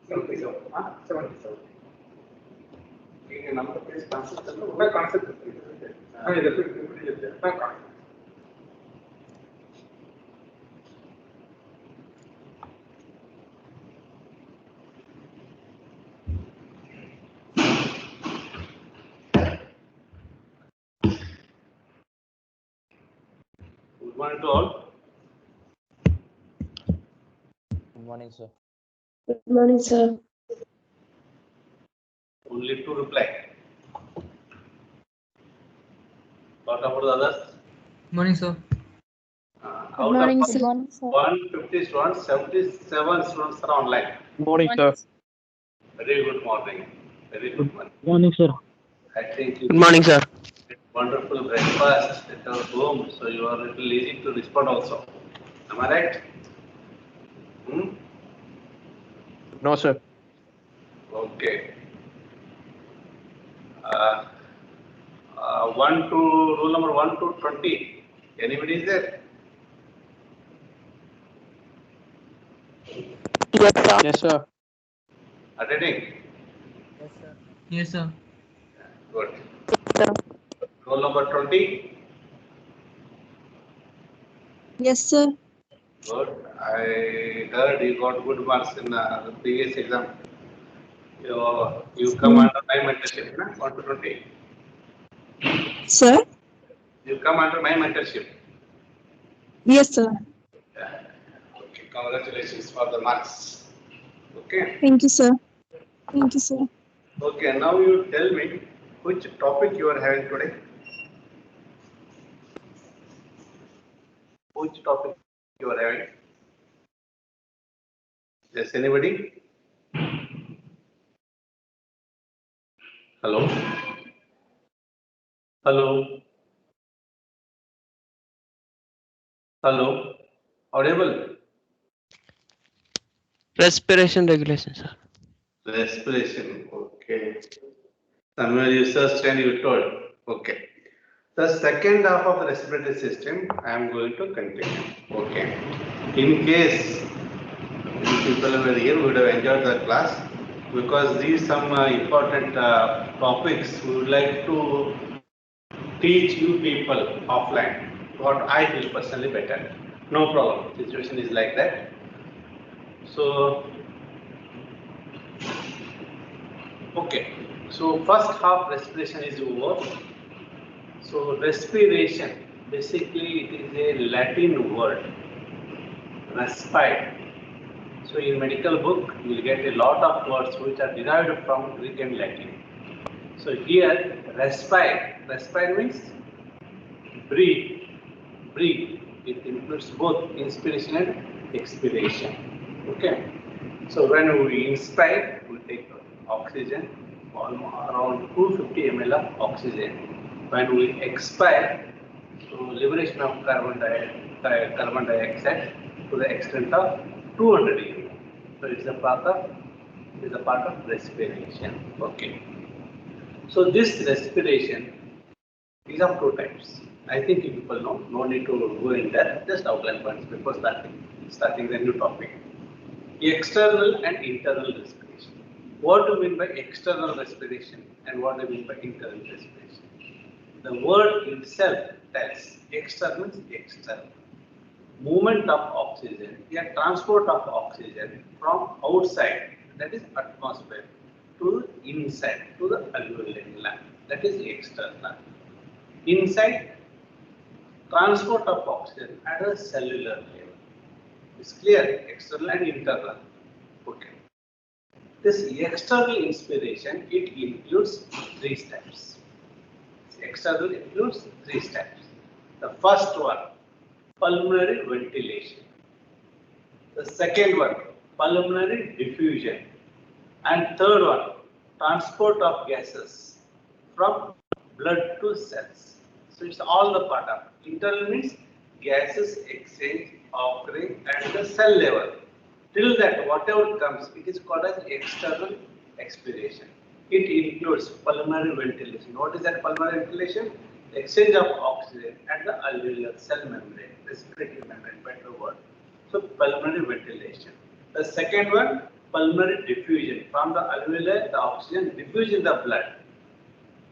77. 77. ಈಗ ನಮ್ಮ place concept ಅಂದ್ರೆ ಒಳ್ಳೆ ಕಾನ್ಸೆಪ್ಟ್ ಇದೆ. ಇದು ಇದೆ concept. Good morning to all. Good morning, sir. Good morning, sir. Only to reply. What about the others? Good morning, sir. Good morning, Out sir. of 150 students, 77 students are online. Good morning, sir. Very good morning. Very good morning. Good morning, sir. I think you Good morning, sir. did wonderful breakfast at our home, so you are a little easy to respond also. Am I right? No, sir. Okay. 1 to rule number 1 to 20. Anybody is there? Yes, sir. Yes, sir. Attending? Yes, sir. Good. Sir. Roll number 20. Yes, sir. Good. I heard you got good marks in the previous exam. You come under my mentorship, na? 1 to 20. Sir? You come under my mentorship. Yes, sir. Yeah. Okay. Congratulations for the marks. Okay. Thank you, sir. Thank you, sir. Okay. Now you tell me which topic you are having today. Which topic you are having? Yes, anybody? Hello? Hello? Hello? Audible? Respiration regulation, sir. Respiration. Okay. Somewhere you searched and you told. Okay. The second half of the respiratory system, I am going to continue. Okay. In case people were here, we would have enjoyed the class because these some important topics we would like to teach you people offline. What I feel personally better. No problem. Situation is like that. So, okay. So first half respiration is over. So respiration, basically it is a Latin word, respire. So in medical book, you will get a lot of words which are derived from Greek and Latin. So here, respire means breathe, breathe. It includes both inspiration and expiration. Okay. So when we inspire, we take oxygen, around 250 ml of oxygen. When we expire, so liberation of carbon dioxide to the extent of 200 ml. So it's a part of respiration. Okay. So this respiration is of two types. I think you people know. No need to go in there. Just outline points before starting the new topic. External and internal respiration. What do you mean by external respiration and what do you mean by internal respiration? The word itself tells external means external. Movement of oxygen, yeah, transport of oxygen from outside, that is atmosphere, to inside, to the alveolar gland, that is external. Inside, transport of oxygen at a cellular level. It's clear, external and internal. Okay. This external inspiration, it includes three steps. External includes three steps. The first one, pulmonary ventilation. The second one, pulmonary diffusion. And third one, transport of gases from blood to cells. So it's all the part of internal means gases exchange occurring at the cell level. Till that, whatever comes, it is called as external expiration. It includes pulmonary ventilation. What is that pulmonary ventilation? The exchange of oxygen at the alveolar cell membrane, respiratory membrane, better word. So pulmonary ventilation. The second one, pulmonary diffusion. From the alveoli, the oxygen diffuses in the blood.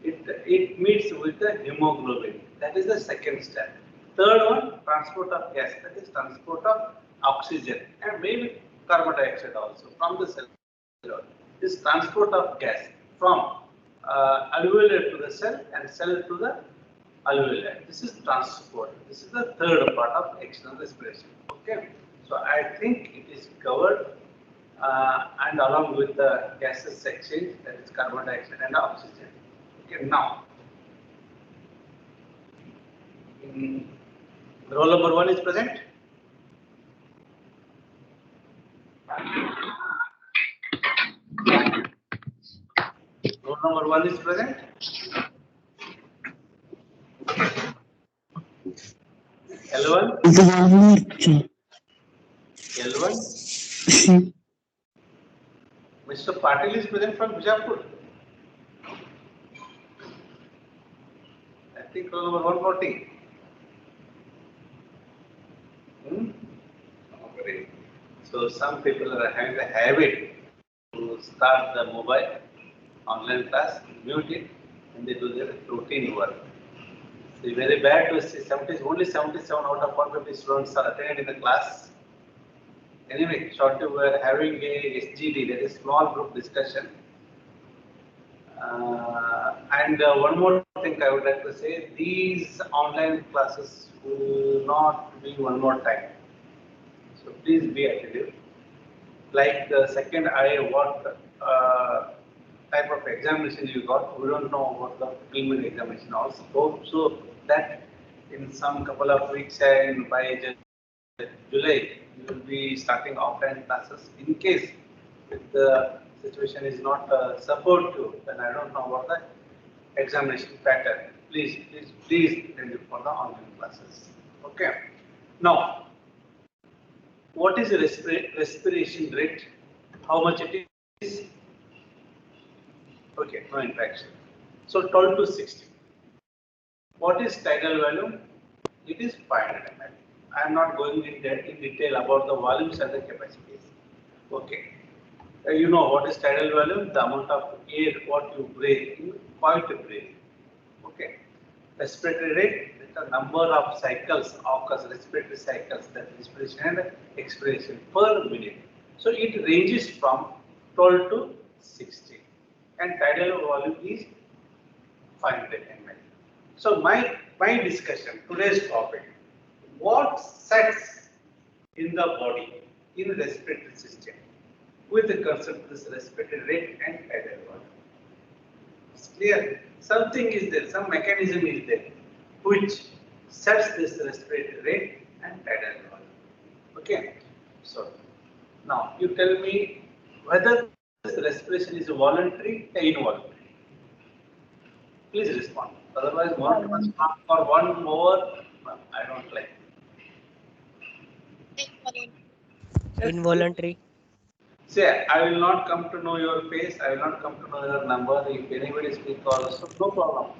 It meets with the hemoglobin. That is the second step. Third one, transport of gas. That is transport of oxygen and maybe carbon dioxide also from the cell. This transport of gas from alveoli to the cell and cell to the alveoli. This is transport. This is the third part of external respiration. Okay. So I think it is covered and along with the gases exchange, that is carbon dioxide and oxygen. Okay. Now, roll number 1 is present. Roll number 1 is present. L1. L1. Mr. Patil is present from Bijapur. I think roll number 140. Okay. So some people are having the habit to start the mobile online class, mute it, and they do their routine work. So it's very bad to see only 77 out of 150 students are attending the class. Anyway, shortly we are having a SGD, that is small group discussion. And one more thing I would like to say, these online classes will not be one more time. So please be attentive. Like the second what type of examination you got, we don't know what the preliminary examination also. So that in some couple of weeks and by July, you will be starting offline classes. In case if the situation is not supportive, then I don't know what the examination pattern. Please attend for the online classes. Okay. Now, what is the respiration rate? How much it is? Okay, no interaction. So 12 to 60. What is tidal volume? It is 500 ml. I am not going in detail about the volumes and the capacities. Okay. You know what is tidal volume? The amount of air what you breathe, you quite breathe. Okay. Respiratory rate is the number of cycles occurs, respiratory cycles, that respiration and expiration per minute. So it ranges from 12 to 60. And tidal volume is 500 ml. So my discussion, today's topic, what sets in the body, in the respiratory system, with the concept of this respiratory rate and tidal volume. It's clear. Something is there, some mechanism is there, which sets this respiratory rate and tidal volume. Okay. So now you tell me whether this respiration is voluntary or involuntary. Please respond. Otherwise, one mark or one more, I don't like. Involuntary. Say, I will not come to know your face, I will not come to know your number. If anybody speaks also, no problem.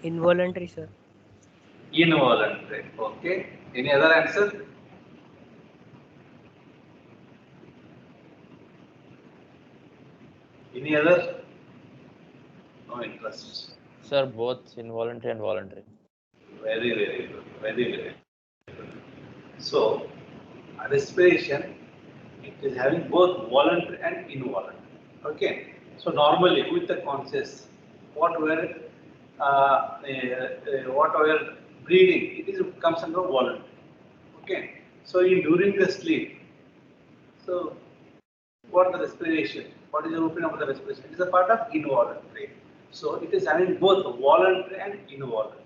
Involuntary, sir. Involuntary. Okay. Any other answer? Any other? No interest. Sir, both involuntary and voluntary. Very, very good. Very, very good. So, respiration, it is having both voluntary and involuntary. Okay. So, normally with the conscious, what we are breathing, it comes under voluntary. Okay. So, during the sleep, so what the respiration? What is the opening of the respiration? It is a part of involuntary. So it is having both voluntary and involuntary.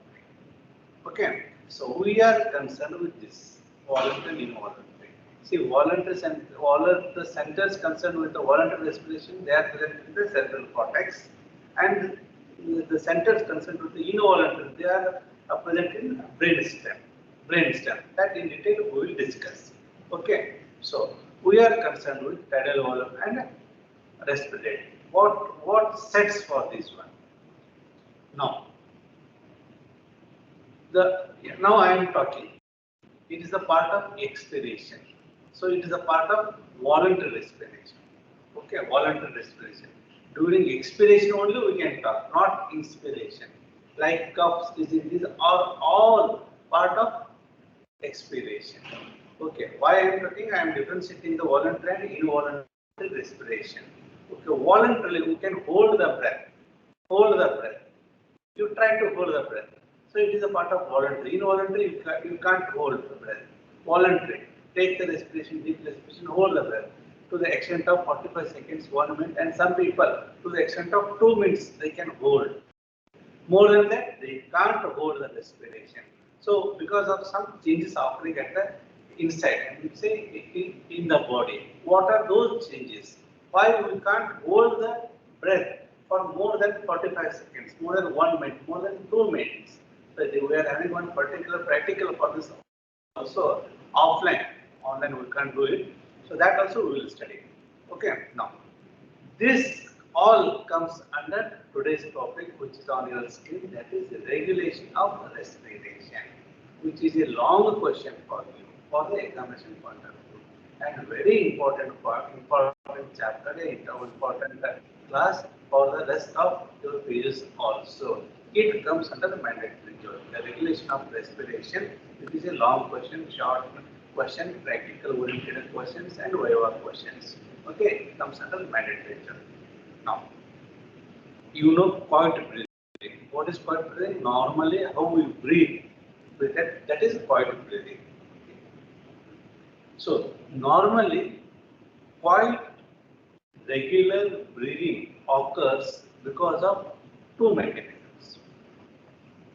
Okay. So we are concerned with this voluntary and involuntary. See, voluntary and all of the centers concerned with the voluntary respiration, they are present in the cerebral cortex, and the centers concerned with the involuntary, they are present in brainstem. Brainstem. That in detail we will discuss. Okay. So we are concerned with tidal volume and respiratory. What sets for this one? Now, now I am talking. It is a part of expiration. So it is a part of voluntary respiration. Okay, voluntary respiration. During expiration only we can talk, not inspiration. Like cough, sneezing, these are all part of expiration. Okay, why I am talking? I am differentiating the voluntary and involuntary respiration. Okay, voluntarily we can hold the breath. Hold the breath. You try to hold the breath. So it is a part of voluntary. Involuntary, you can't hold the breath. Voluntary. Take the respiration, deep respiration, hold the breath to the extent of 45 seconds, 1 minute, and some people to the extent of 2 minutes they can hold. More than that, they can't hold the respiration. So because of some changes occurring at the inside, and we say in the body, what are those changes? Why we can't hold the breath for more than 45 seconds, more than 1 minute, more than 2 minutes? So we are having one particular practical for this also offline. Online we can't do it. So that also we will study. Okay, now this all comes under today's topic, which is on your screen, that is the regulation of respiration, which is a long question for you, for the examination point of view, and very important part, important chapter, important class for the rest of your pages also. It comes under the mandatory job. The regulation of respiration, it is a long question, short question, practical oriented questions, and Viva questions. Okay, it comes under the mandatory job. Now, you know quiet breathing. What is quiet breathing? Normally, how we breathe. That is quiet breathing. So, normally, quiet regular breathing occurs because of two mechanisms.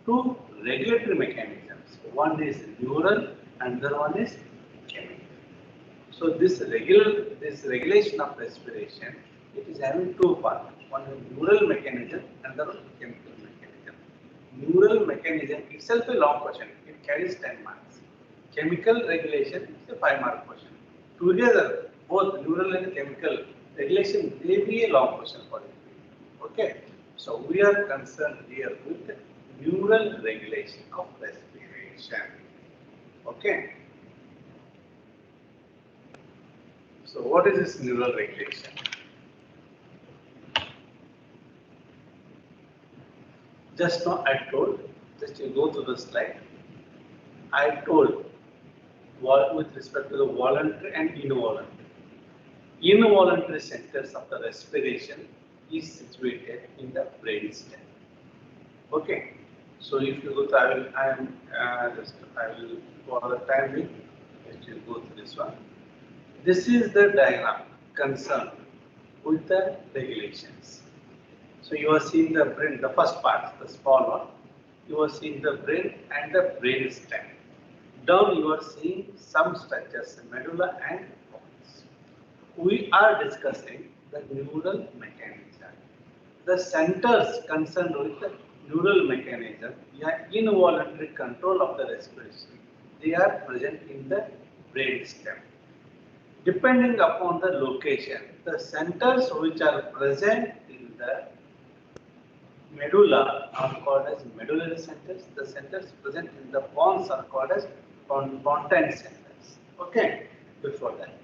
Two regulatory mechanisms. One is neural, and the other one is chemical. So, this regulation of respiration, it is having two parts. One is neural mechanism and the other chemical mechanism. Neural mechanism itself a long question. It carries 10 marks. Chemical regulation is a 5-mark question. Together, both neural and chemical regulation may be a long question for you. Okay. So we are concerned here with neural regulation of respiration. Okay. So what is this neural regulation? Just now I told, just you go to the slide, I told with respect to the voluntary and involuntary. Involuntary centers of the respiration is situated in the brainstem. Okay. So if you go to, I will for the time being, let you go to this one. This is the diagram concerned with the regulations. So you are seeing the brain, the first part, the small one. You are seeing the brain and the brain stem. Down you are seeing some structures, medulla and pons. We are discussing the neural mechanism. The centers concerned with the neural mechanism, involuntary control of the respiration, they are present in the brain stem. Depending upon the location, the centers which are present in the medulla are called as medullary centers. The centers present in the pons are called as pontine centers. Okay, before that.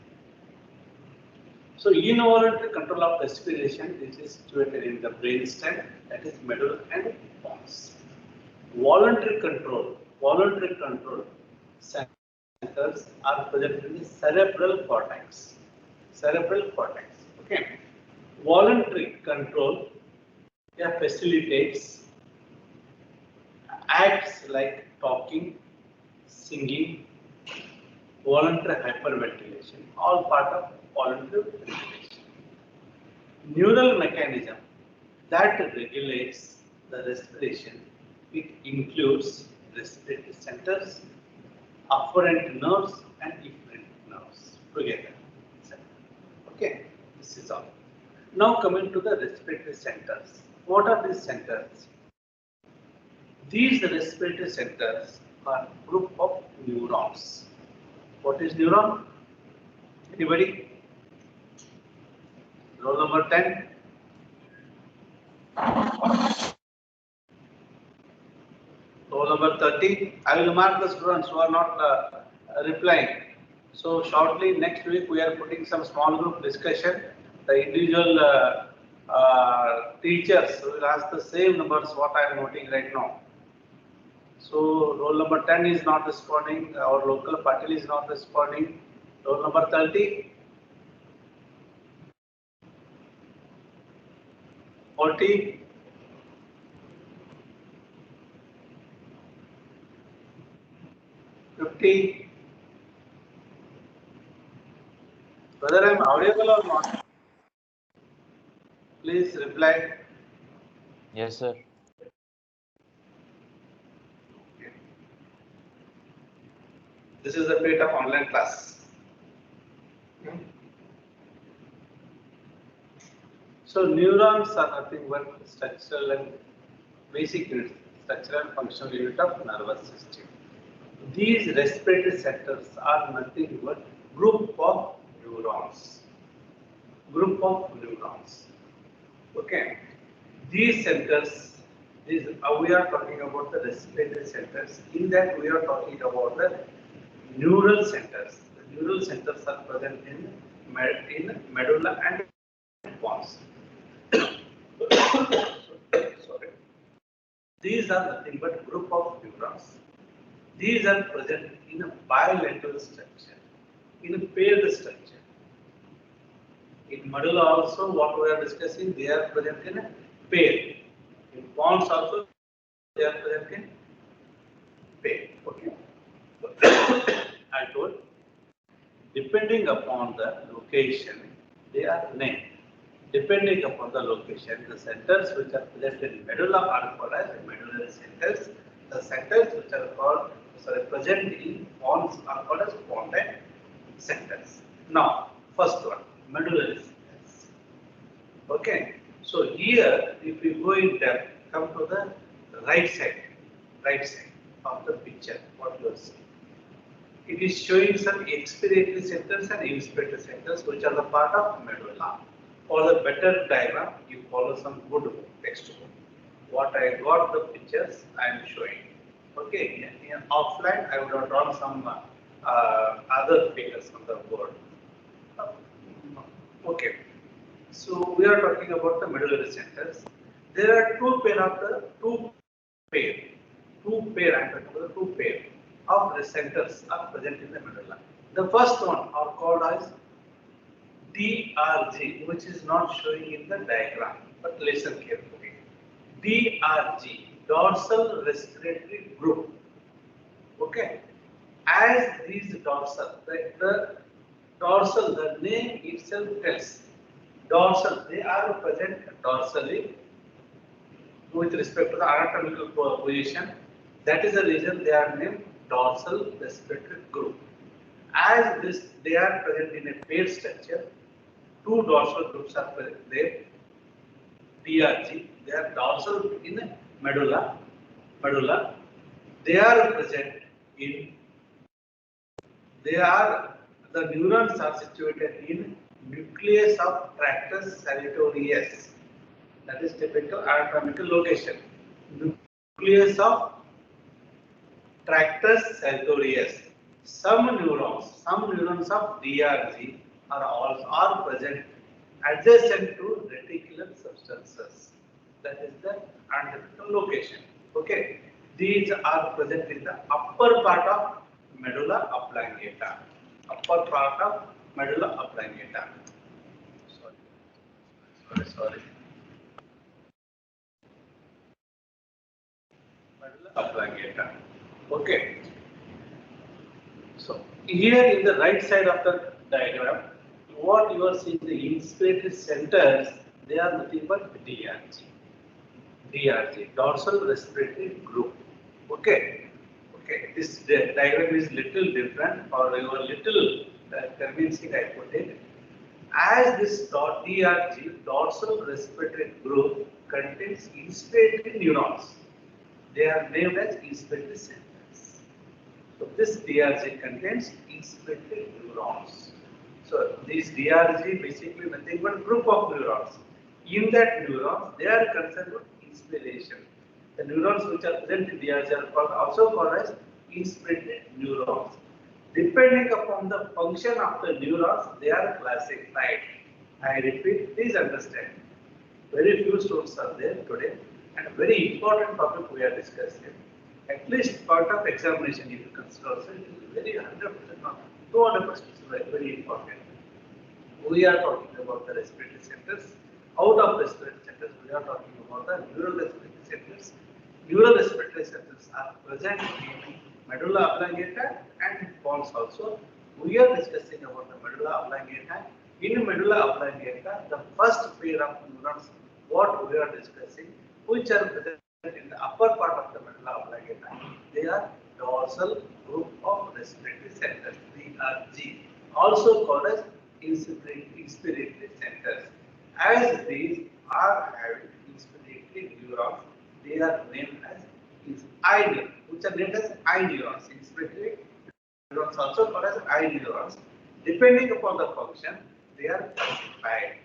So involuntary control of respiration, this is situated in the brainstem, that is medulla and pons. Voluntary control centers are present in the cerebral cortex. Cerebral cortex. Okay. Voluntary control facilitates, acts like talking, singing, voluntary hyperventilation, all part of voluntary regulation. Neural mechanism that regulates the respiration, it includes respiratory centers, afferent nerves and efferent nerves together. Okay, this is all. Now coming to the respiratory centers. What are these centers? These respiratory centers are a group of neurons. What is neuron? Anybody? Roll number 10. Roll number 30. I will mark the students who are not replying. So shortly next week we are putting some small group discussion. The individual teachers will ask the same numbers what I am noting right now. So roll number 10 is not responding, our local Patil is not responding. Roll number 30, 40, 50. Whether I am audible or not, please reply. Yes, sir. This is the fate of online class. So neurons are nothing but structural and basic units, structural and functional unit of nervous system. These respiratory centers are nothing but group of neurons. Group of neurons. Okay. These centers, we are talking about the respiratory centers. In that we are talking about the neural centers. The neural centers are present in medulla and pons. Sorry. These are nothing but group of neurons. These are present in a bilateral structure, in a paired structure. In medulla also, what we are discussing, they are present in a pair. In pons also, they are present in pair. Okay. I told, depending upon the location, they are named. Depending upon the location, the centers which are present in medulla are called as medullary centers. The centers which are present in pons are called as pontine centers. Now, first one, medullary centers. Okay. So here, if we go in depth, come to the right side of the picture, what you are seeing. It is showing some expiratory centers and inspiratory centers, which are the part of medulla. For the better diagram, you follow some good textbook. What I got the pictures, I am showing. Okay, in offline, I would have drawn some other figures on the board. Okay, so we are talking about the medullary centers. There are two pair, I'm talking about the two pair of the centers are present in the medulla. The first one are called as DRG, which is not showing in the diagram, but listen carefully. DRG, dorsal respiratory group. Okay, as these dorsal, the dorsal, the name itself tells, dorsal, they are present dorsally with respect to the anatomical position. That is the reason they are named dorsal respiratory group. As this, they are present in a pair structure. Two dorsal groups are present there. DRG, they are dorsal in medulla. They are present in. The neurons are situated in nucleus of tractus salutatorius. That is typical anatomical location. Nucleus of tractus salutatorius. Some neurons of DRG are present adjacent to reticular substances. That is the anatomical location. Okay, these are present in the upper part of medulla oblongata. Sorry. Medulla oblongata. Okay. So here in the right side of the diagram, what you are seeing, the inspiratory centers, they are nothing but DRG, dorsal respiratory group. Okay. This diagram is little different, or you are little convincing, I put it. As this DRG, dorsal respiratory group, contains inspiratory neurons. They are named as inspiratory centers. So this DRG contains inspiratory neurons. So this DRG basically nothing but group of neurons. In that neurons, they are concerned with inspiration. The neurons which are present in DRG are also called as inspiratory neurons. Depending upon the function of the neurons, they are classified. I repeat, please understand. Very few students are there today, and very important topic we are discussing. At least part of examination, if you consider also, it is very 100% not 200% very important. We are talking about the respiratory centers. Out of respiratory centers, we are talking about the neural respiratory centers. Neural respiratory centers are present in medulla oblongata and pons also. We are discussing about the medulla oblongata. In medulla oblongata, the first pair of neurons, what we are discussing, which are present in the upper part of the medulla oblongata, they are dorsal group of respiratory centers, DRG, also called as inspiratory centers. As these are having inspiratory neurons, they are named as eye neurons, which are named as eye neurons. Inspiratory neurons also called as eye neurons. Depending upon the function, they are classified.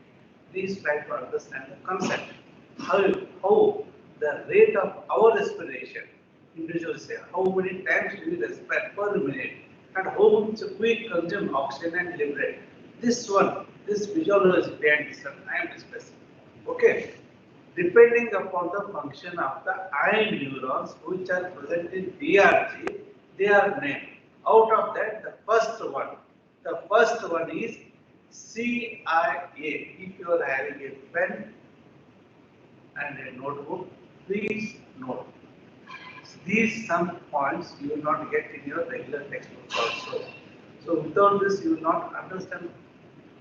Please try to understand the concept. How the rate of our respiration, individuals say, how many times do we respire per minute, and how much we consume oxygen and liberate. This physiology behind this one, I am discussing. Okay. Depending upon the function of the eye neurons which are present in DRG, they are named. Out of that, the first one is CIA. If you are having a pen and a notebook, please note. These some points you will not get in your regular textbook also. So without this, you will not understand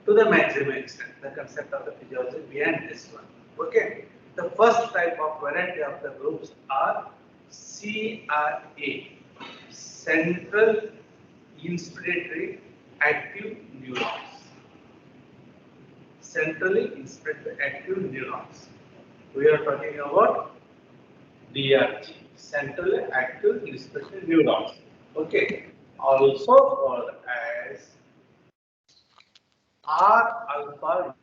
to the maximum extent the concept of the physiology behind this one. Okay. The first type of variety of the groups are CIA, Central Inspiratory Active Neurons. Centrally inspiratory active neurons. We are talking about DRG, Centrally Active Inspiratory Neurons. Okay. Also called as R alpha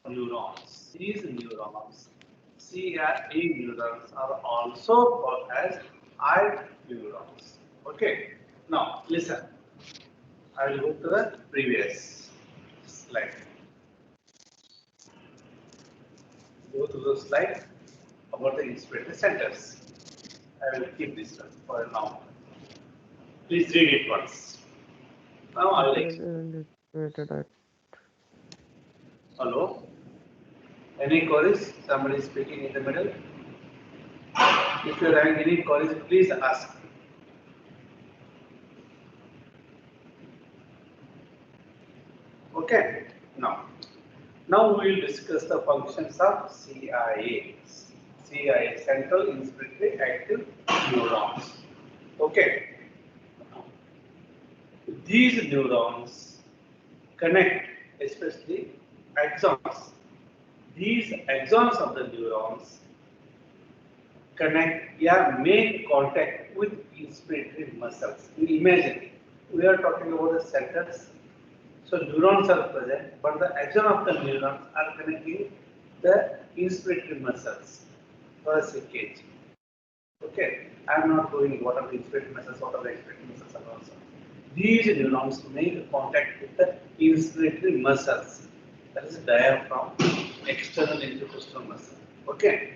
neurons. These neurons, CIA neurons, are also called as eye neurons. Okay. Now listen. I will go to the previous slide. Go to the slide about the inspiratory centers. I will keep this one for now. Please read it once. Now I will explain. Hello? Any queries? Somebody speaking in the middle? If you are having any queries, please ask. Okay. Now we will discuss the functions of CIA. CIA, Central Inspiratory Active Neurons. Okay. These neurons connect, especially axons. These axons of the neurons connect, make contact with inspiratory muscles. You imagine, we are talking about the centers. So neurons are present, but the axon of the neurons are connecting the inspiratory muscles for a cage. Okay, I am not going what are the inspiratory muscles, what are the expiratory muscles are also. These neurons make contact with the inspiratory muscles, that is diaphragm, external intercostal muscle. Okay,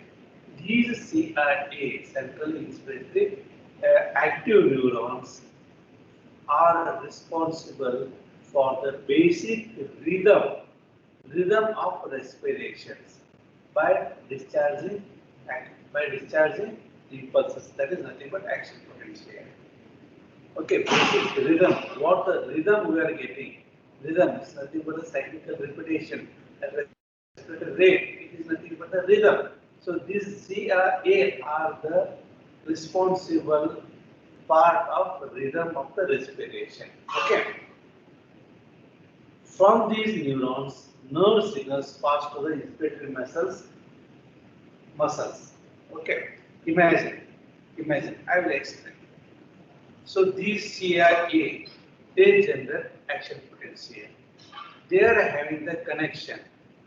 these CIA, Central Inspiratory Active Neurons, are responsible for the basic rhythm of respirations by discharging impulses. That is nothing but action potential. Okay, basic rhythm. What the rhythm we are getting? Rhythm is nothing but a cyclical repetition. The respiratory rate, it is nothing but the rhythm. So these CIA are the responsible part of the rhythm of the respiration. Okay. From these neurons, nerve signals pass to the inspiratory muscles. Okay. Imagine. I will explain. So these CIA, they generate action potential. They are having the connection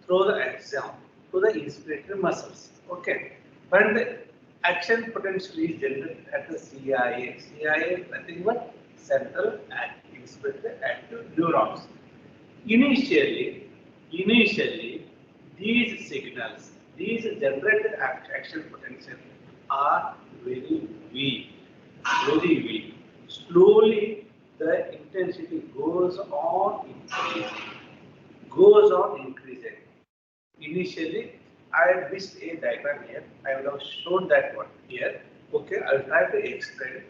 through the axon to the inspiratory muscles. Okay. When the action potential is generated at the CIA, CIA is nothing but central active inspiratory active neurons. Initially, these signals, these generated action potential are very weak, very weak. Slowly, the intensity goes on increasing. Initially, I missed a diagram here. I will have shown that one here. Okay, I will try to explain.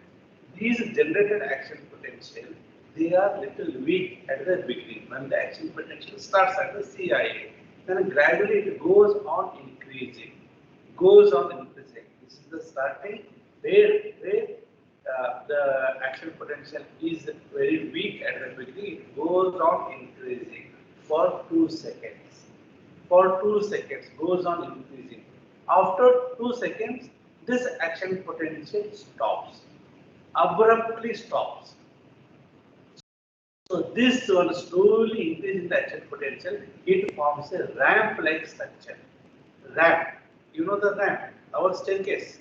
These generated action potential, they are little weak at the beginning when the action potential starts at the CIA. Then gradually it goes on increasing, This is the starting where the action potential is very weak at the beginning. It goes on increasing for 2 seconds. For 2 seconds goes on increasing. After 2 seconds, this action potential stops, abruptly stops. So this one slowly increasing the action potential, it forms a ramp-like structure. Ramp, you know the ramp, our staircase,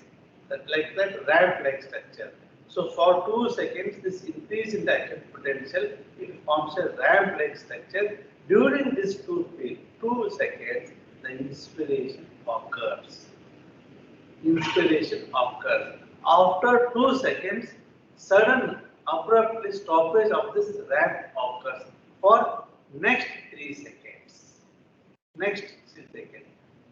like that ramp-like structure. So for 2 seconds, this increase in the action potential, it forms a ramp-like structure. During this 2 seconds, the inspiration occurs. After 2 seconds, sudden abrupt stoppage of this ramp occurs for next 3 seconds.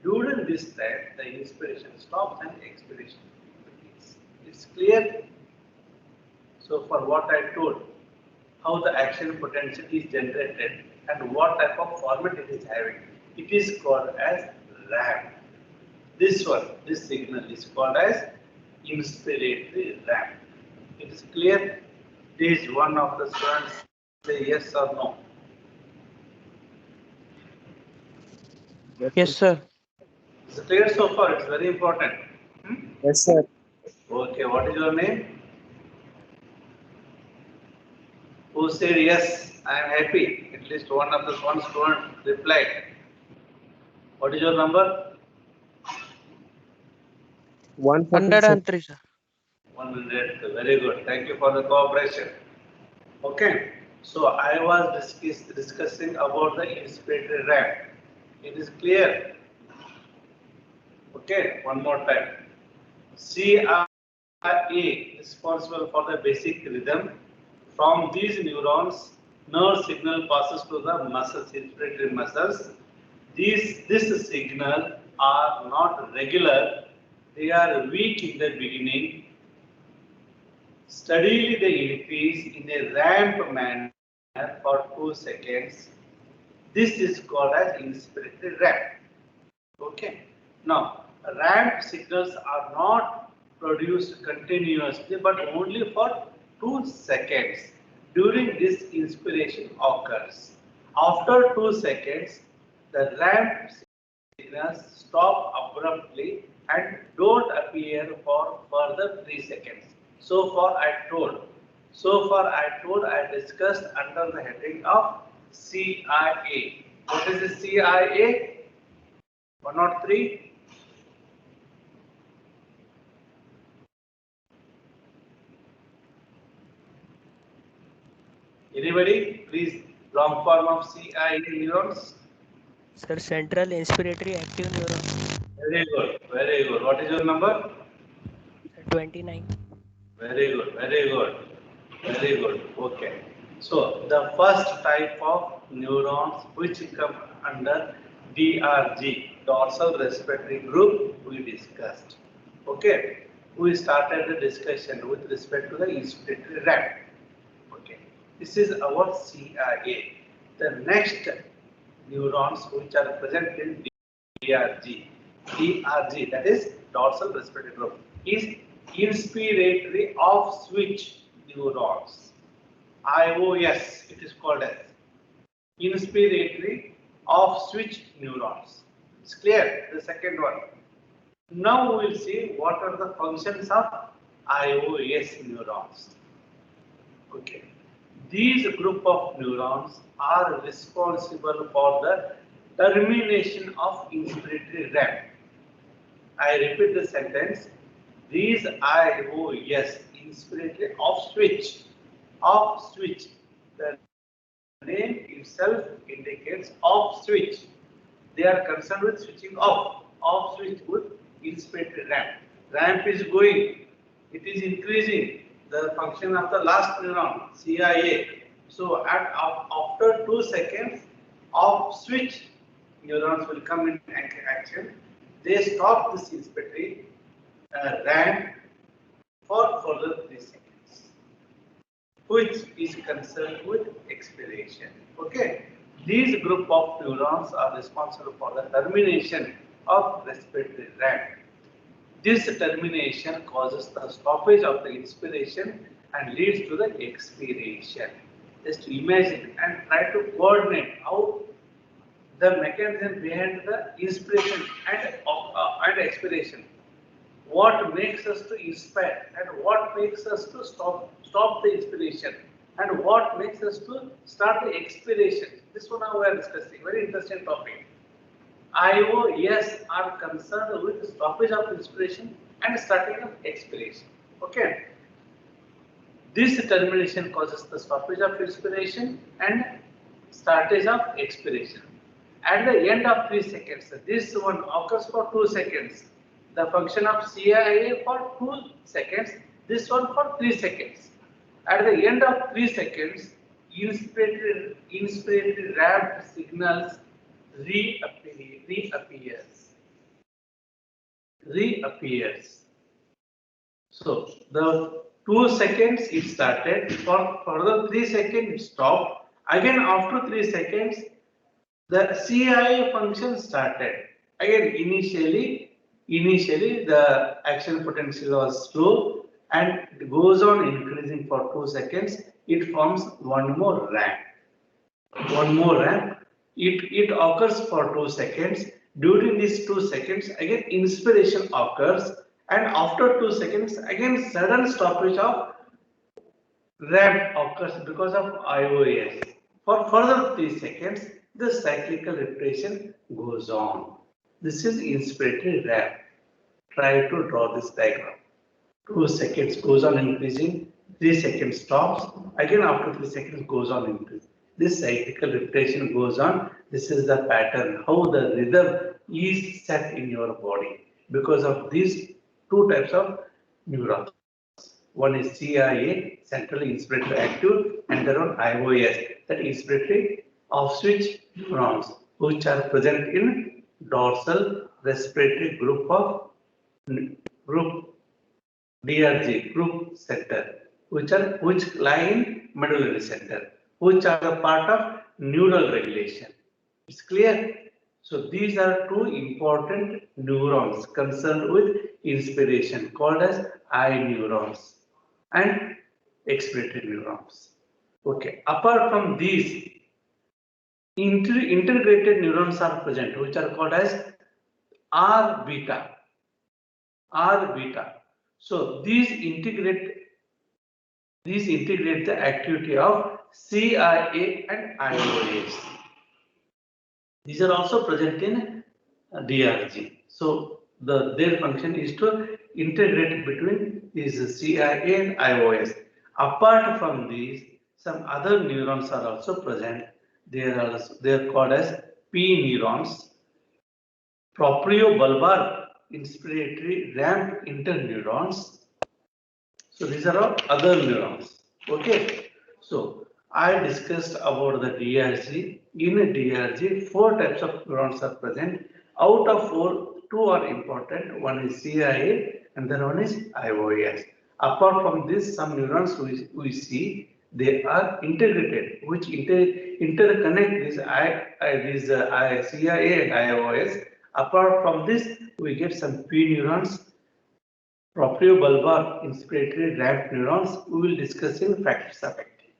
During this time, the inspiration stops and expiration begins. It's clear? So for what I told, how the action potential is generated and what type of format it is having, it is called as ramp. This signal is called as inspiratory ramp. It is clear? Please, one of the students say yes or no. Yes, sir. It's clear so far. It's very important. Yes, sir. Okay, what is your name? Who said yes? I am happy. At least one of the one student replied. What is your number? 103, sir. 100. Very good. Thank you for the cooperation. Okay. So I was discussing about the inspiratory ramp. It is clear. Okay. One more time. CIA responsible for the basic rhythm. From these neurons, nerve signal passes to the muscles, inspiratory muscles. This signal are not regular. They are weak in the beginning. Steadily they increase in a ramp manner for 2 seconds. This is called as inspiratory ramp. Okay. Now, ramp signals are not produced continuously but only for 2 seconds. During this inspiration occurs. After 2 seconds, the ramp signals stop abruptly and don't appear for further 3 seconds. So far I told, I discussed under the heading of CIA. What is the CIA? 103. Anybody? Please, long form of CIA neurons. Sir, central inspiratory active neuron. Very good, very good. What is your number? 29. Very good, very good, very good. Okay. So the first type of neurons which come under DRG, dorsal respiratory group, we discussed. Okay. We started the discussion with respect to the inspiratory ramp. Okay. This is our CIA. The next neurons which are present in DRG, that is dorsal respiratory group, is inspiratory off switch neurons. IOS, it is called as inspiratory off switch neurons. It's clear, the second one. Now we will see what are the functions of IOS neurons. Okay. These group of neurons are responsible for the termination of inspiratory ramp. I repeat the sentence. These IOS, inspiratory off switch, The name itself indicates off switch. They are concerned with switching off switch with inspiratory ramp. Ramp is going, it is increasing the function of the last neuron, CIA. So after 2 seconds, off switch neurons will come in action. They stop this inspiratory ramp for further 3 seconds, which is concerned with expiration. Okay, these group of neurons are responsible for the termination of respiratory ramp. This termination causes the stoppage of the inspiration and leads to the expiration. Just imagine and try to coordinate how the mechanism behind the inspiration and expiration. What makes us to inspire and what makes us to stop the inspiration and what makes us to start the expiration. This one now we are discussing. Very interesting topic. IOS are concerned with stoppage of inspiration and starting of expiration. Okay. This termination causes the stoppage of inspiration and startage of expiration. At the end of 3 seconds, this one occurs for 2 seconds. The function of CIA for 2 seconds, this one for 3 seconds. At the end of 3 seconds, inspiratory ramp signals reappears. So the 2 seconds it started, for further 3 seconds it stopped. Again after 3 seconds, the CIA function started. Again initially the action potential was slow and it goes on increasing for 2 seconds. It forms one more ramp. It occurs for 2 seconds. During these 2 seconds, again inspiration occurs, and after 2 seconds, again sudden stoppage of ramp occurs because of IOS. For further 3 seconds, the cyclical repetition goes on. This is inspiratory ramp. Try to draw this diagram. 2 seconds goes on increasing, 3 seconds stops, again after 3 seconds goes on increasing. This cyclical repetition goes on. This is the pattern, how the rhythm is set in your body because of these 2 types of neurons. One is CIA, central inspiratory active, and the other one IOS, that inspiratory off-switch neurons, which are present in dorsal respiratory group DRG, group center, which lie in medullary center, which are a part of neural regulation. It's clear? So these are 2 important neurons concerned with inspiration called as I neurons and expiratory neurons. Okay, apart from these, integrated neurons are present, which are called as R beta. So these integrate the activity of CIA and IOS. These are also present in DRG. So their function is to integrate between these CIA and IOS. Apart from these, some other neurons are also present. They are called as P neurons, propriobulbar inspiratory ramp interneurons. So these are all other neurons. Okay. So I discussed about the DRG. In DRG, 4 types of neurons are present. Out of 4, 2 are important. One is CIA and the one is IOS. Apart from this, some neurons we see they are integrated, which interconnect these CIA and IOS. Apart from this, we get some P neurons, propriobulbar inspiratory ramp neurons. We will discuss in practice affective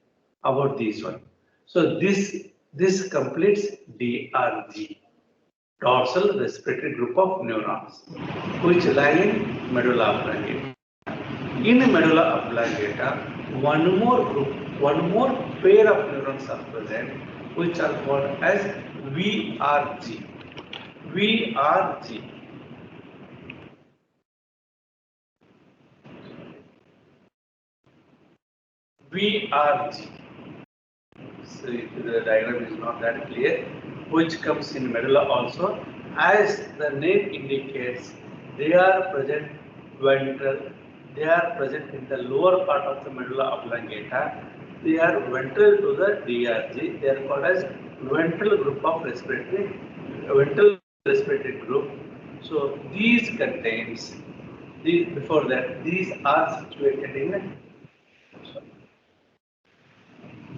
about these one. So this completes DRG, dorsal respiratory group of neurons, which lie in medulla oblongata. In medulla oblongata, one more pair of neurons are present, which are called as VRG. So the diagram is not that clear, which comes in medulla also. As the name indicates, they are present ventral, they are present in the lower part of the medulla oblongata. They are ventral to the DRG. They are called as ventral group of ventral respiratory group. So these contains, before that, these are situated in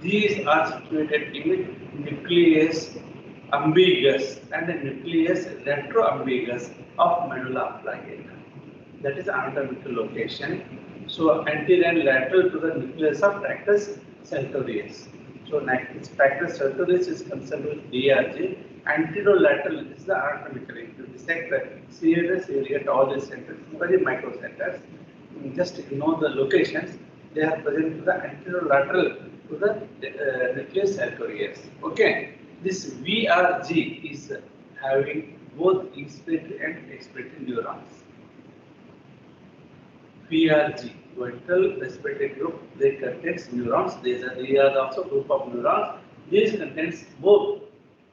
These are situated in nucleus ambiguous and the nucleus retroambiguous of medulla oblongata. That is anatomical location. So anterior and lateral to the nucleus of tractus sertorius. So tractus sertorius is concerned with DRG. Anterolateral is the anatomical. If you dissect the serous, you get all these centers, very micro centers. Just ignore the locations. They are present to the anterolateral to the nucleus sertorius. Okay, this VRG is having both inspiratory and expiratory neurons. VRG, ventral respiratory group, they contains neurons. They are also group of neurons. These contains both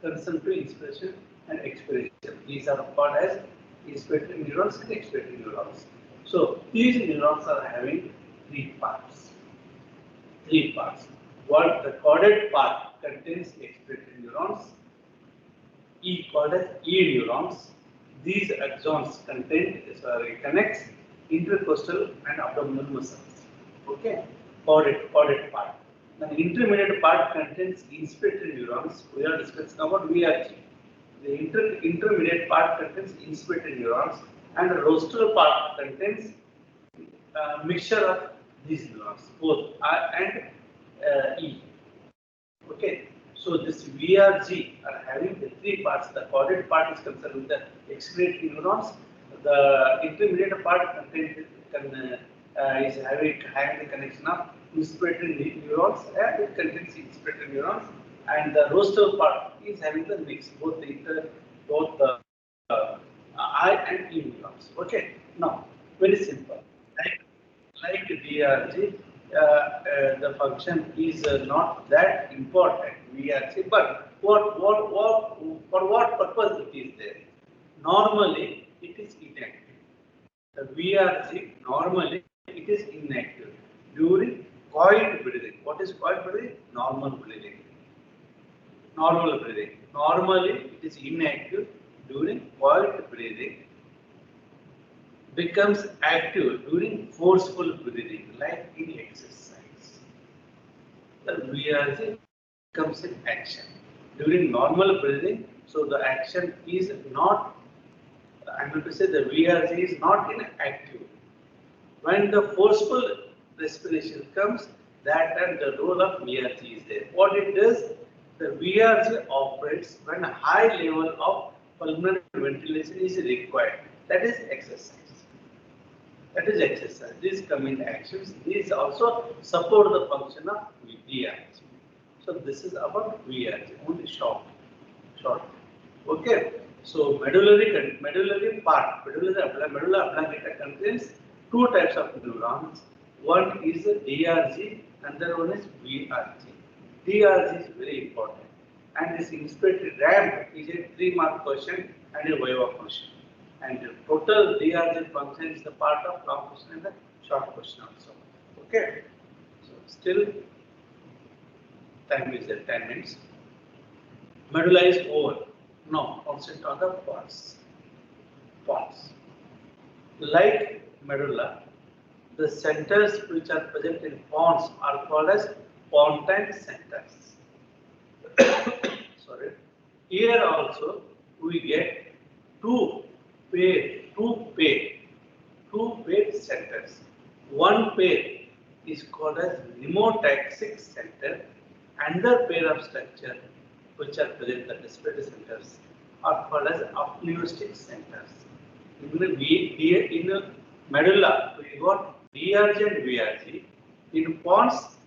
concerned to inspiration and expiration. These are called as inspiratory neurons and expiratory neurons. So these neurons are having three parts. What the caudate part contains expiratory neurons, called as E neurons. These axons connects intercostal and abdominal muscles. Okay, caudate part. The intermediate part contains inspiratory neurons. We are discussing about VRG. The intermediate part contains inspiratory neurons, and the rostral part contains mixture of these neurons, both R and E. Okay, so this VRG are having the three parts. The caudate part is concerned with the expiratory neurons. The intermediate part is having the connection of inspiratory neurons, and it contains inspiratory neurons. And the rostral part is having the mix, both the I and E neurons. Okay, now very simple. Like DRG, the function is not that important. VRG, but for what purpose it is there? Normally, it is inactive. The VRG normally it is inactive during quiet breathing. What is quiet breathing? Normal breathing. Normal breathing. Normally, it is inactive during quiet breathing. Becomes active during forceful breathing, like in exercise. The VRG comes in action during normal breathing. So the action is not. I'm going to say the VRG is not in active. When the forceful respiration comes, that time the role of VRG is there. What it does, the VRG operates when a high level of pulmonary ventilation is required. That is exercise. These come in actions. These also support the function of VRG. So this is about VRG, only short. Okay. So medullary part, medulla oblongata contains two types of neurons. One is DRG, another one is VRG. DRG is very important, and this inspiratory ramp is a 3-mark question and a Viva question. And the total DRG function is the part of long question and the short question also. Okay. So still time is there, 10 minutes. Medulla is over. Now concentrate on the pons. Like medulla, the centers which are present in pons are called as pontine centers. Sorry. Here also we get two paired centers. One pair is called as pneumotaxic center. Another pair of structure which are present at the respiratory centers are called as apneustic centers. In medulla, we got DRG and VRG. In pons,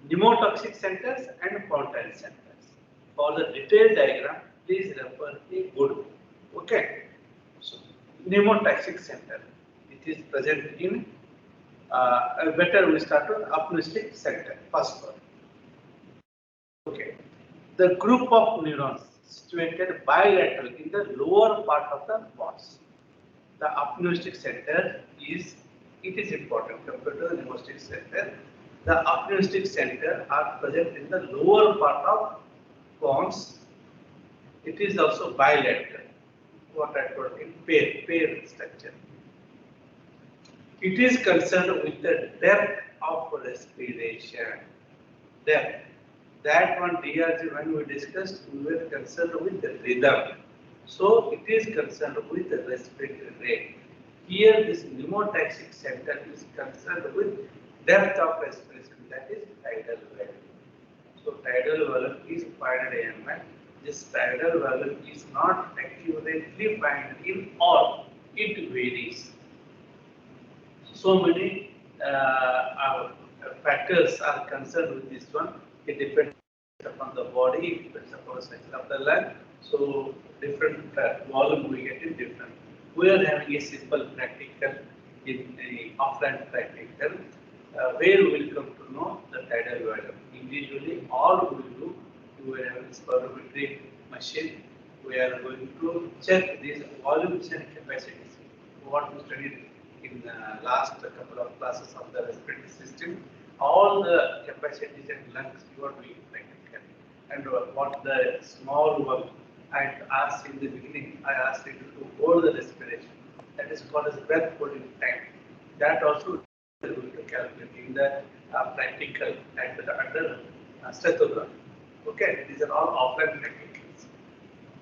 pneumotoxic centers and pontine centers. For the detailed diagram, please refer a good book. Okay. So, pneumotaxic center, it is present in, better we start with apneustic center, first one. the group of neurons situated bilateral in the lower part of the boss. The apneustic center is, it is important compared to the pneumatic center. The apneustic center are present in the lower part of bones. It is also bilateral, what I told in pair structure. It is concerned with the depth of respiration. Depth. That one DRG when we discussed, we were concerned with the rhythm. So it is concerned with the respiratory rate. Here this pneumotaxic center is concerned with depth of respiration, that is tidal volume. So tidal volume is 500 ml. This tidal volume is not accurately found in all. It varies. So many factors are concerned with this one. It depends upon the body, it depends upon the structure of the lung. So different volume we get in different. We are having a simple practical in a offline practical where we will come to know the tidal volume. Individually, all we will do, we have this spirometry machine. We are going to check these volumes and capacities. What we studied in the last couple of classes of the respiratory system, all the capacities and lungs you are doing practical. And what the small one I asked in the beginning, I asked you to hold the respiration. That is called as breath holding time. That also we are going to calculate in the practical and under stethograph. Okay, these are all offline practicals.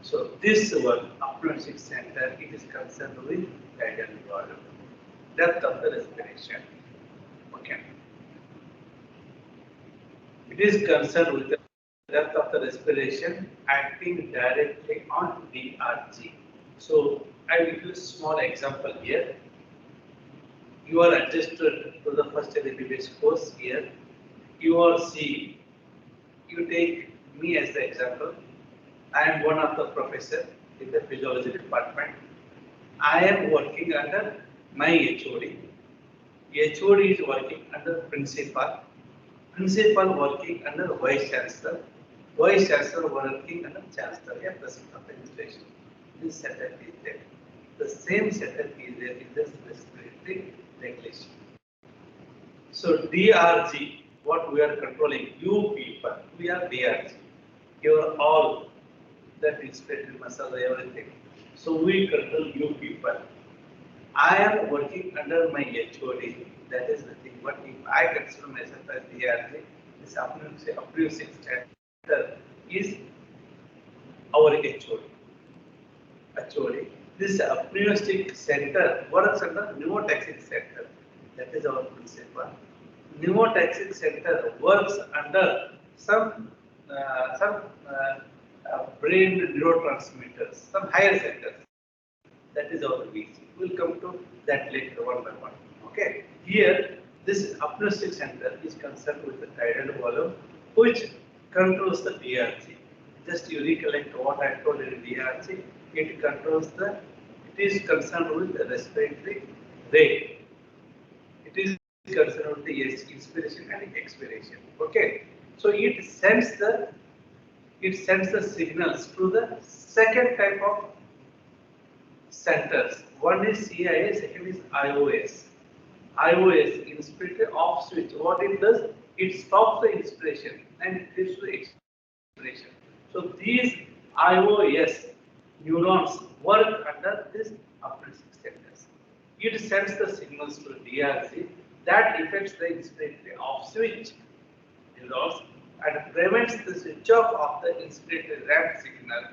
So this one, apneustic center, it is concerned with tidal volume, depth of the respiration. Okay. It is concerned with the depth of the respiration acting directly on DRG. So I will use small example here. You are adjusted to the first MBBS course here. You are seeing, you take me as the example. I am one of the professor in the physiology department. I am working under my HOD. HOD is working under principal. Principal working under vice chancellor. Vice chancellor working under chancellor. Yeah, president of the administration. This setup is there. The same setup is there in this respiratory regulation. So DRG, what we are controlling, you people, we are DRG. You are all that respiratory muscle, everything. So we control you people. I am working under my HOD. That is nothing but if I consider myself as DRG, this apneustic center is our HOD. This apneustic center, what is under pneumotaxic center? That is our principal. Pneumotaxic center works under some brain neurotransmitters, some higher centers. That is our VC. We'll come to that later one by one. Okay. Here, this apneustic center is concerned with the tidal volume, which controls the DRG. Just you recollect what I told in DRG. It controls the. It is concerned with the respiratory rate. It is concerned with the inspiration and expiration. Okay. So it sends the signals to the second type of centers. One is CIA, second is IOS. IOS, inspiratory off switch. What it does, it stops the inspiration and it gives the expiration. So these IOS neurons work under this apneustic centers. It sends the signals to DRG that affects the inspiratory off switch neurons and prevents the switch off of the inspiratory ramp signal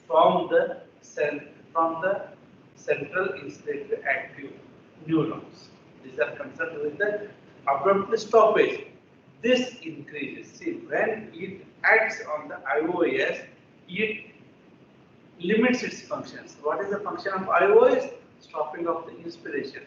from the central inspiratory active neurons. These are concerned with the abrupt stoppage. This increases. See, when it acts on the IOS, it limits its functions. What is the function of IOS? Stopping of the inspiration.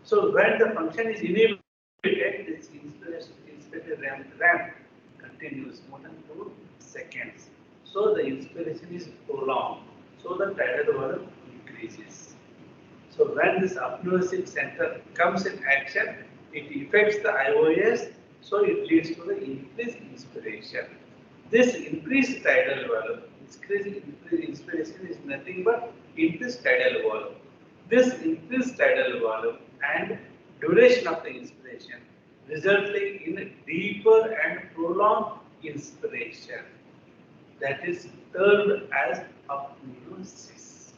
So when the function is inhibited, this inspiratory ramp continues more than 2 seconds. So the inspiration is prolonged. So the tidal volume increases. So when this apneustic center comes in action, it affects the IOS, so it leads to the increased inspiration. This increased tidal volume, increased inspiration is nothing but increased tidal volume. This increased tidal volume and duration of the inspiration resulting in deeper and prolonged inspiration, that is termed as apneosis.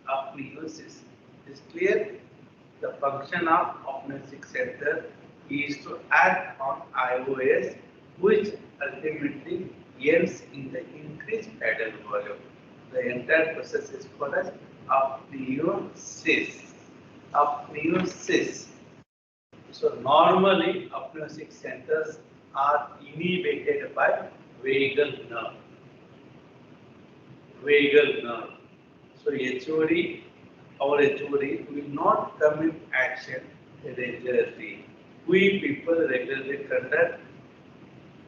Apneosis is clear. The function of apneustic center is to act on IOS, which ultimately ends in the increased tidal volume. The entire process is called as apneosis. Apneosis. So normally apneustic centers are inhibited by vagal nerve. Vagal nerve. So HOD, our HOD will not come in action regularly. We people regularly conduct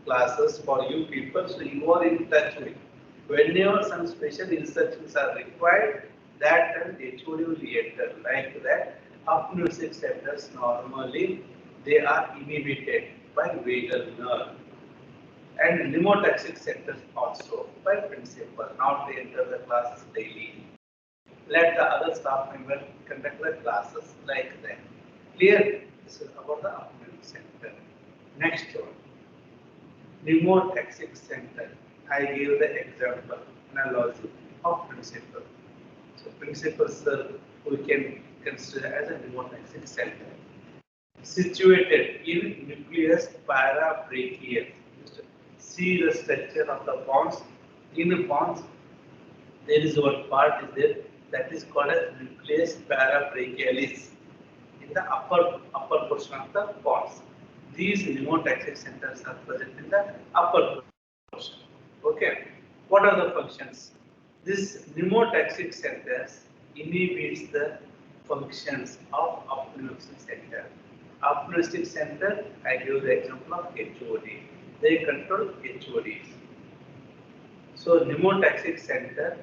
classes for you people, so you are in touch with. Whenever some special instructions are required, that time HOD will enter. Like that, apneustic centers normally they are inhibited by vagal nerve. And pneumotaxic centers also by principle, not to enter the classes daily. Let the other staff member conduct the classes like that. Clear? This is about the apneustic center. Next one, pneumotaxic center. I gave the example, analogy of principle. So principle, sir, we can consider as a pneumotaxic center. Situated in nucleus parabrachial. See the structure of the bonds. In the bonds, there is one part is there that is called as nucleus parabrachialis in the upper portion of the bonds. These pneumotaxic centers are present in the upper portion. Okay. What are the functions? This pneumotaxic centers inhibits the functions of apneustic center. Apneustic center, I give the example of HOD. They control HODs. So pneumotaxic center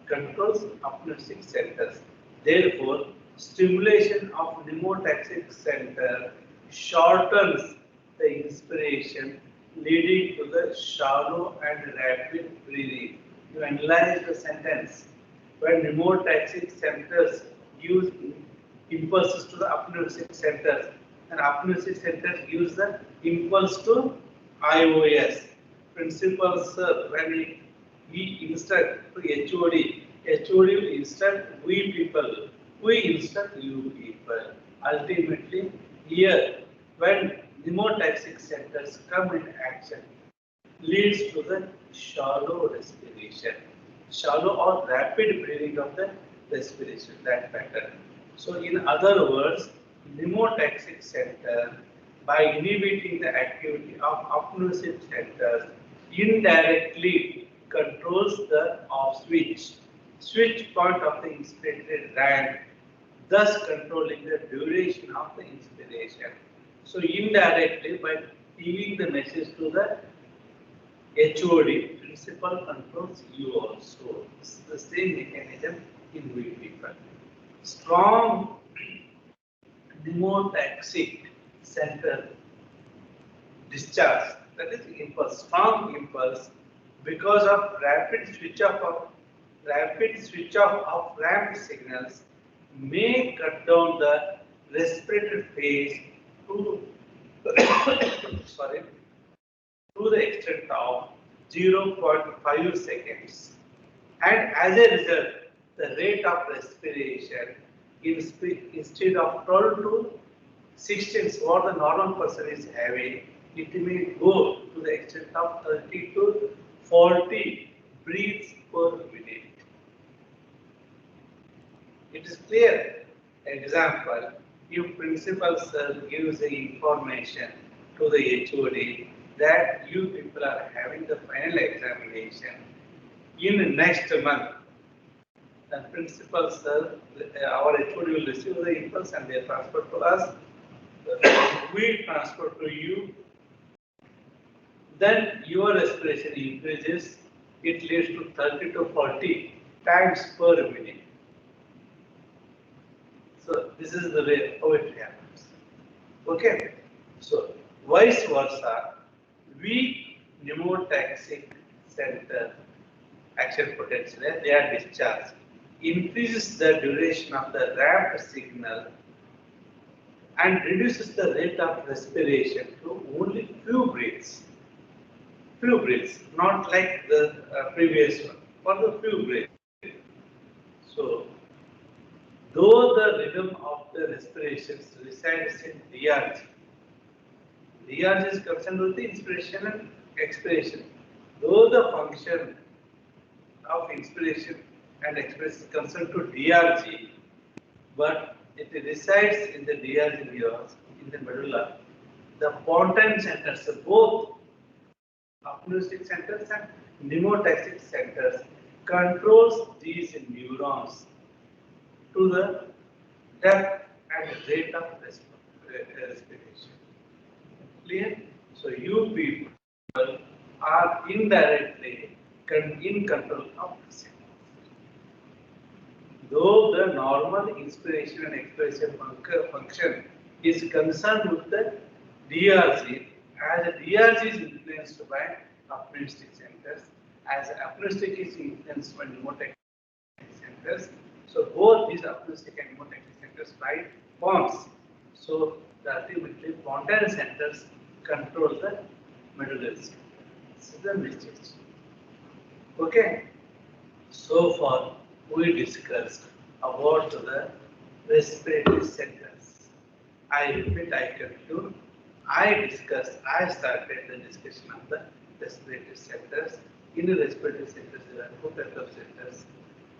controls apneustic centers. Therefore, stimulation of pneumotaxic center shortens the inspiration, leading to the shallow and rapid breathing. You analyze the sentence. When pneumotaxic centers use impulses to the apneustic centers, and apneustic centers use the impulse to IOS. Principal, sir, when we instruct to HOD, HOD will instruct we people, we instruct you people. Ultimately, here, when pneumotaxic centers come in action, leads to the shallow respiration, shallow or rapid breathing of the respiration, that pattern. So, in other words, pneumotaxic center, by inhibiting the activity of apneustic centers, indirectly controls the off switch point of the inspiratory rank, thus controlling the duration of the inspiration. So indirectly, by giving the message to the HOD, principal controls you also. This is the same mechanism in we people. Strong pneumotaxic center discharge, that is impulse, strong impulse, because of rapid switch off of ramp signals may cut down the respiratory phase to sorry, to the extent of 0.5 seconds, and as a result, the rate of respiration instead of 12 to 16, what the normal person is having, it may go to the extent of 30 to 40 breaths per minute. It is clear. Example, if principal sir gives the information to the HOD that you people are having the final examination in next month, then principal sir, our HOD will receive the impulse and they transfer to us. We transfer to you. Then your respiration increases. It leads to 30 to 40 times per minute. So this is the way how it happens. Okay. So vice versa, weak pneumotaxic center action potential, they are discharged, increases the duration of the ramp signal and reduces the rate of respiration to only few breaths. Few breaths, not like the previous one, for the few breaths. So, though the rhythm of the respirations resides in DRG, DRG is concerned with the inspiration and expiration. Though the function of inspiration and expiration is concerned to DRG, but it resides in the DRG neurons, in the medulla. The Pontine centers, both apneuristic centers and pneumotaxic centers, controls these neurons to the depth and rate of respiration. Clear? So you people are indirectly in control of the center. Though the normal inspiration and expiration function is concerned with the DRG, as DRG is influenced by apneuristic centers, as apneuristic is influenced by pneumotaxic centers. So both these apneuristic and pneumotaxic centers ride bonds. So the ultimately Pontine centers control the medullary system. This is the message. Okay. So far we discussed about the respiratory centers. I repeat, I conclude. I started the discussion of the respiratory centers. In the respiratory centers, there are two types of centers.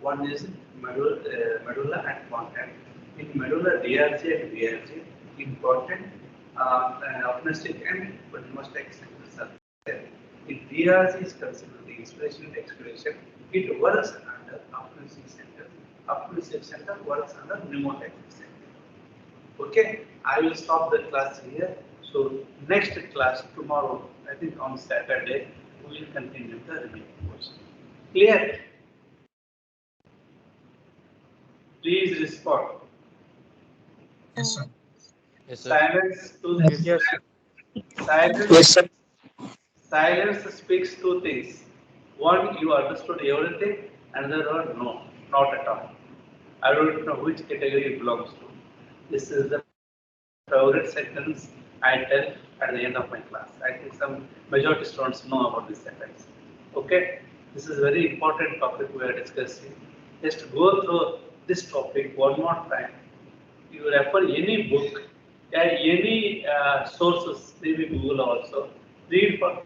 One is medulla and Pontine. In medulla, DRG and VRG. In Pontine, apneuristic and pneumotaxic centers are there. If DRG is considered the inspiration and expiration, it works under apneuristic center. Apneuristic center works under pneumotaxic center. Okay, I will stop the class here. So next class tomorrow, I think on Saturday, we will continue the remaining portion. Clear? Please respond. Yes, sir. Yes, sir. Silence to this. Yes. Silence. Yes, sir. Silence speaks two things. One, you understood everything, another one, no, not at all. I don't know which category it belongs to. This is the favorite sentence I tell at the end of my class. I think some majority students know about this sentence. Okay, this is a very important topic we are discussing. Just go through this topic one more time. You refer any book, any sources, maybe Google also. Read for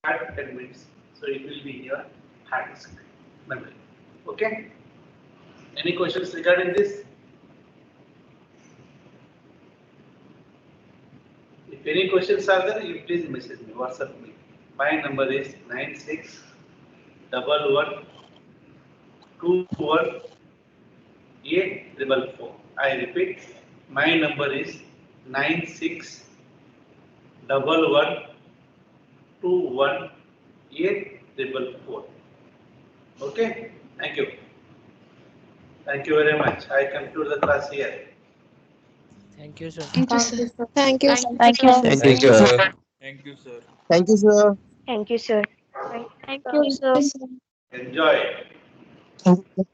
5 to 10 minutes, so it will be in your hard disk memory. Okay? Any questions regarding this? If any questions are there, you please message me, WhatsApp me. My number is 9611218444. I repeat, my number is 9611218444. Okay, thank you. Thank you very much. I conclude the class here. Thank you, sir. Thank you, sir. Thank you, sir. Thank you, sir. Thank you, sir. Thank you, sir. Thank you, sir. Thank you, sir. Thank you, sir. Enjoy. Thank you.